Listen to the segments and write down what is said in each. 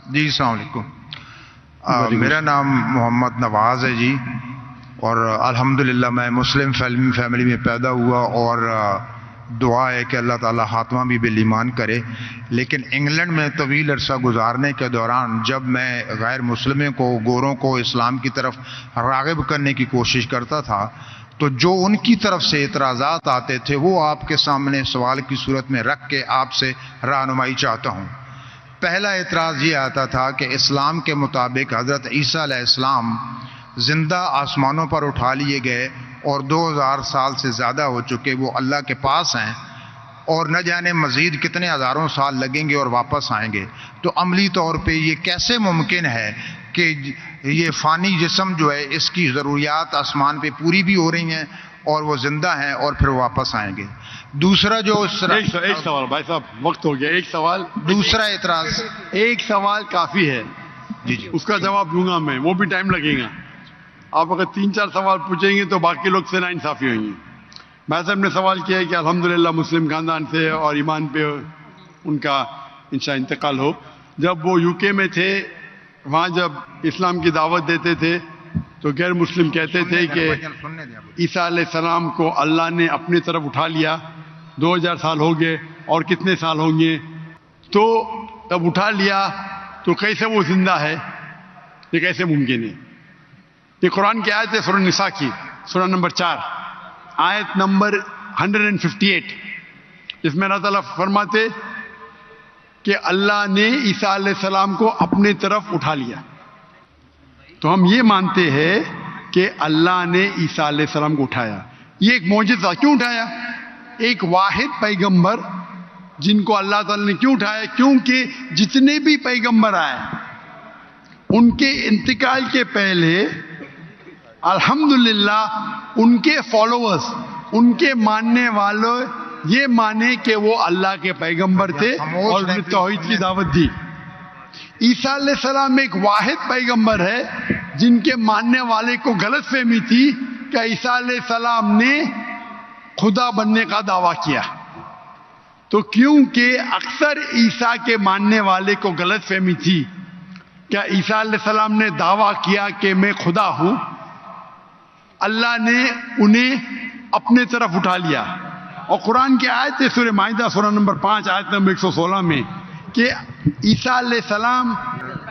جی السلام علیکم، میرا نام محمد نواز ہے جی، اور الحمدللہ میں مسلم فیملی میں پیدا ہوا، اور دعا ہے کہ اللہ تعالیٰ خاتمہ بھی بالایمان کرے۔ لیکن انگلینڈ میں طویل عرصہ گزارنے کے دوران جب میں غیر مسلموں کو، گوروں کو اسلام کی طرف راغب کرنے کی کوشش کرتا تھا، تو جو ان کی طرف سے اعتراضات آتے تھے وہ آپ کے سامنے سوال کی صورت میں رکھ کے آپ سے رہنمائی چاہتا ہوں۔ پہلا اعتراض یہ آتا تھا کہ اسلام کے مطابق حضرت عیسیٰ علیہ السلام زندہ آسمانوں پر اٹھا لیے گئے اور 2000 سال سے زیادہ ہو چکے، وہ اللہ کے پاس ہیں، اور نہ جانے مزید کتنے ہزاروں سال لگیں گے اور واپس آئیں گے۔ تو عملی طور پہ یہ کیسے ممکن ہے کہ یہ فانی جسم جو ہے اس کی ضروریات آسمان پہ پوری بھی ہو رہی ہیں اور وہ زندہ ہیں اور پھر واپس آئیں گے؟ دوسرا جو ایک سوال بھائی صاحب، وقت ہو گیا، ایک سوال، دوسرا اعتراض، ایک سوال کافی ہے، جی جی اس کا جواب دوں گا میں، وہ بھی ٹائم لگے گا۔ آپ اگر 3-4 سوال پوچھیں گے تو باقی لوگ سے ناانصافی ہوئیں گی۔ بھائی صاحب نے سوال کیا ہے کہ الحمدللہ مسلم خاندان سے اور ایمان پہ ان کا انشاءاللہ انتقال ہو۔ جب وہ UK میں تھے، وہاں جب اسلام کی دعوت دیتے تھے تو غیر مسلم کہتے تھے کہ عیسیٰ علیہ السلام کو اللہ نے اپنی طرف اٹھا لیا، 2000 سال ہو گئے اور کتنے سال ہوں گے، تو جب اٹھا لیا تو کیسے وہ زندہ ہے؟ یہ کیسے ممکن ہے؟ یہ قرآن کی آیت ہے، سورہ نساء کی، سورہ نمبر 4، آیت نمبر 158، جس میں اللہ تعالیٰ فرماتے کہ اللہ نے عیسیٰ علیہ السلام کو اپنے طرف اٹھا لیا۔ تو ہم یہ مانتے ہیں کہ اللہ نے عیسیٰ علیہ السلام کو اٹھایا۔ یہ ایک معجزہ، کیوں اٹھایا؟ ایک واحد پیغمبر جن کو اللہ تعالیٰ نے کیوں اٹھایا؟ کیونکہ جتنے بھی پیغمبر آئے ان کے انتقال کے پہلے الحمدللہ ان کے فالوورز، ان کے ماننے والوں یہ مانے کہ وہ اللہ کے پیغمبر تھے اور انہیں توحید کی دعوت دی۔ عیسیٰ علیہ السلام ایک واحد پیغمبر ہے جن کے ماننے والے کو غلط فہمی تھی کہ عیسیٰ علیہ السلام نے خدا بننے کا دعویٰ کیا۔ تو کیونکہ اکثر عیسیٰ کے ماننے والے کو غلط فہمی تھی کہ عیسیٰ علیہ السلام نے دعویٰ کیا کہ میں خدا ہوں، اللہ نے انہیں اپنے طرف اٹھا لیا۔ اور قرآن کی آیت ہے سورہ مائدہ، سورہ نمبر 5، آیت نمبر 116 میں، کہ عیسیٰ علیہ السلام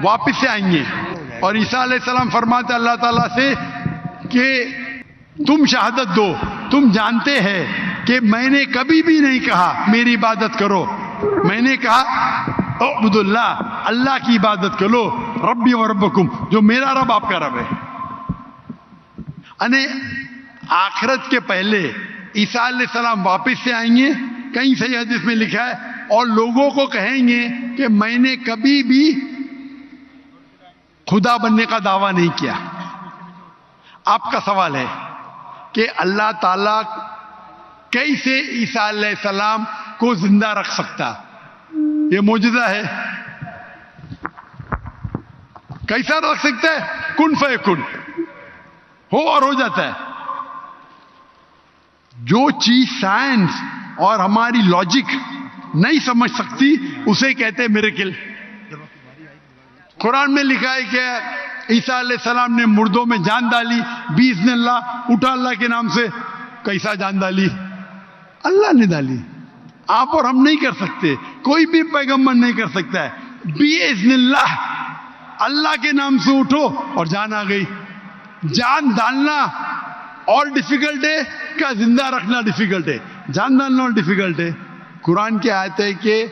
واپس سے آئیں گے، اور عیسیٰ علیہ السلام فرماتے اللہ تعالیٰ سے کہ تم شہادت دو، تم جانتے ہیں کہ میں نے کبھی بھی نہیں کہا میری عبادت کرو، میں نے کہا اعبدوا اللہ، اللہ کی عبادت کرو، ربی و ربکم، جو میرا رب آپ کا رب ہے۔ یعنی آخرت کے پہلے عیسیٰ علیہ السلام واپس سے آئیں گے، کہیں صحیح حدیث میں لکھا ہے، اور لوگوں کو کہیں گے کہ میں نے کبھی بھی خدا بننے کا دعویٰ نہیں کیا۔ آپ کا سوال ہے کہ اللہ تعالیٰ کیسے عیسیٰ علیہ السلام کو زندہ رکھ سکتا؟ یہ معجزہ ہے، کیسا رکھ سکتا ہے؟ کن فیکن، ہو اور ہو جاتا ہے۔ جو چیز سائنس اور ہماری لاجک نہیں سمجھ سکتی اسے کہتے ہیں میریکل۔ قرآن میں لکھا ہے کہ عیسیٰ علیہ السلام نے مردوں میں جان ڈالی، باذن اللہ، اٹھا اللہ کے نام سے۔ کیسا جان ڈالی؟ اللہ نے ڈالی، آپ اور ہم نہیں کر سکتے، کوئی بھی پیغمبر نہیں کر سکتا ہے۔ باذن اللہ، اللہ کے نام سے اٹھو اور جان آ گئی۔ جان ڈالنا اور ڈیفیکلٹ ہے کیا زندہ رکھنا ڈیفیکلٹ ہے؟ جان ڈالنا اور ڈیفیکلٹ ہے۔ قرآن کی آیت ہے کہ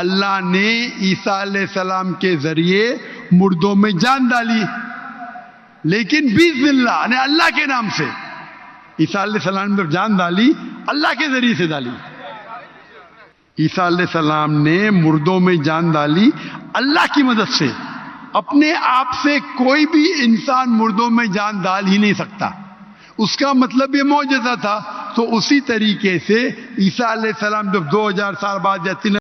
اللہ نے عیسیٰ علیہ السلام کے ذریعے مردوں میں جان ڈالی، لیکن باذن اللہ، یعنی اللہ کے نام سے۔ عیسیٰ علیہ السلام نے جان ڈالی، اللہ کے ذریعے سے ڈالی۔ عیسیٰ علیہ السلام نے مردوں میں جان ڈالی اللہ کی مدد سے۔ اپنے آپ سے کوئی بھی انسان مردوں میں جان ڈال ہی نہیں سکتا، اس کا مطلب یہ معجزہ تھا۔ تو اسی طریقے سے عیسیٰ علیہ السلام جب 2000 سال بعد یا 3